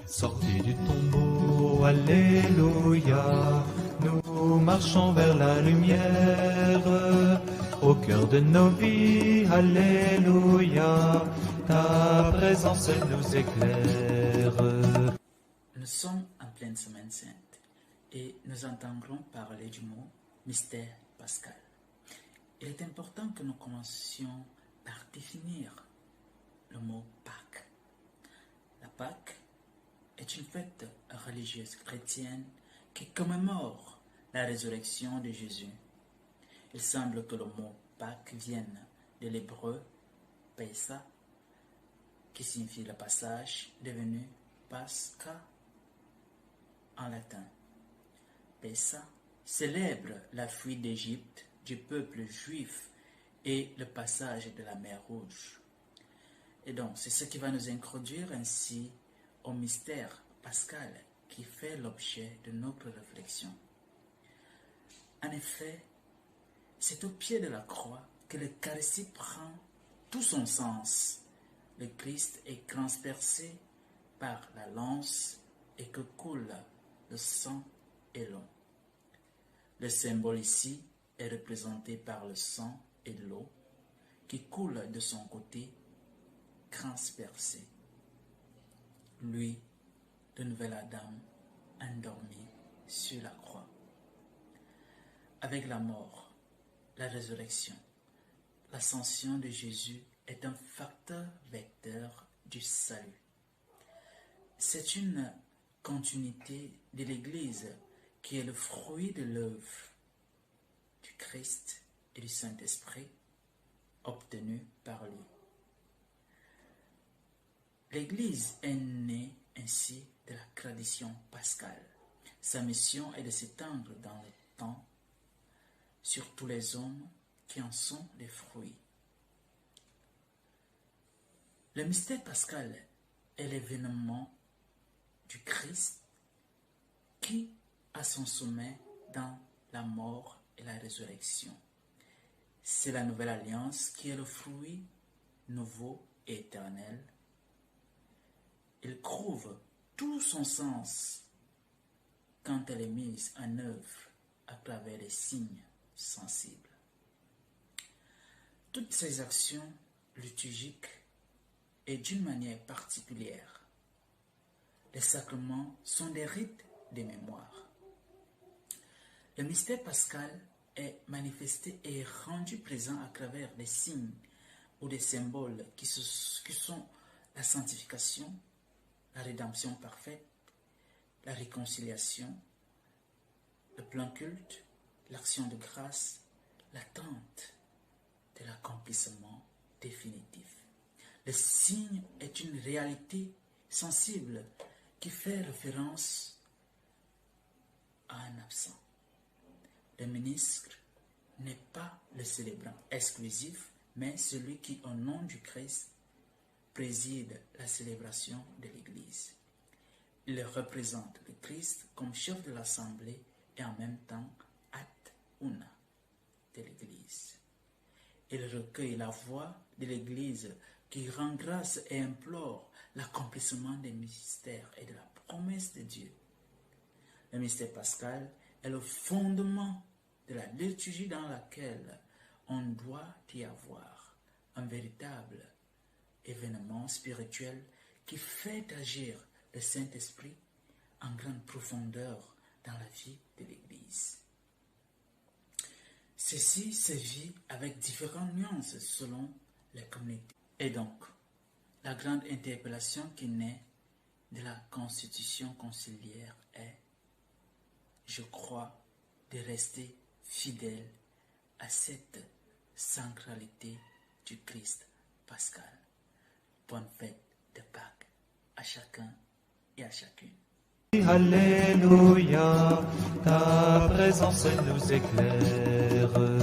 Sortis du tombeau, alléluia, nous marchons vers la lumière. Au cœur de nos vies, alléluia, ta présence nous éclaire. Nous sommes en pleine semaine sainte et nous entendrons parler du mot mystère pascal. Il est important que nous commencions par définir le mot Pâques. La Pâques est une fête religieuse chrétienne qui commémore la résurrection de Jésus. Il semble que le mot Pâques vienne de l'hébreu Pessa, qui signifie le passage, devenu Pascha en latin. Pessa célèbre la fuite d'Égypte du peuple juif et le passage de la mer Rouge. Et donc, c'est ce qui va nous introduire ainsi au mystère pascal qui fait l'objet de notre réflexion. En effet, c'est au pied de la croix que l'Eucharistie prend tout son sens. Le Christ est transpercé par la lance et que coule le sang et l'eau. Le symbole ici est représenté par le sang et l'eau qui coulent de son côté transpercé. Lui, le nouvel Adam, endormi sur la croix. Avec la mort, la résurrection, l'ascension de Jésus est un facteur vecteur du salut. C'est une continuité de l'Église qui est le fruit de l'œuvre du Christ et du Saint-Esprit obtenue par lui. L'Église est née ainsi de la tradition pascale. Sa mission est de s'étendre dans le temps sur tous les hommes qui en sont les fruits. Le mystère pascal est l'événement du Christ qui a son sommet dans la mort et la résurrection. C'est la nouvelle alliance qui est le fruit nouveau et éternel. Il trouve tout son sens quand elle est mise en œuvre à travers les signes sensibles. Toutes ces actions liturgiques et d'une manière particulière, les sacrements sont des rites de mémoire. Le mystère pascal est manifesté et rendu présent à travers des signes ou des symboles qui sont la sanctification, la rédemption parfaite, la réconciliation, le plein culte, l'action de grâce, l'attente de l'accomplissement définitif. Le signe est une réalité sensible qui fait référence à un absent. Le ministre n'est pas le célébrant exclusif, mais celui qui, au nom du Christ, préside la célébration de l'Église. Il représente le Christ comme chef de l'Assemblée et en même temps ad una de l'Église. Il recueille la voix de l'Église qui rend grâce et implore l'accomplissement des mystères et de la promesse de Dieu. Le mystère pascal est le fondement de la liturgie dans laquelle on doit y avoir un véritable événement spirituel qui fait agir le Saint-Esprit en grande profondeur dans la vie de l'Église. Ceci se vit avec différentes nuances selon les communautés. Et donc, la grande interpellation qui naît de la constitution conciliaire est, je crois, de rester fidèle à cette sacralité du Christ pascal. Bonne fête de Pâques à chacun et à chacune. Alléluia, ta présence nous éclaire.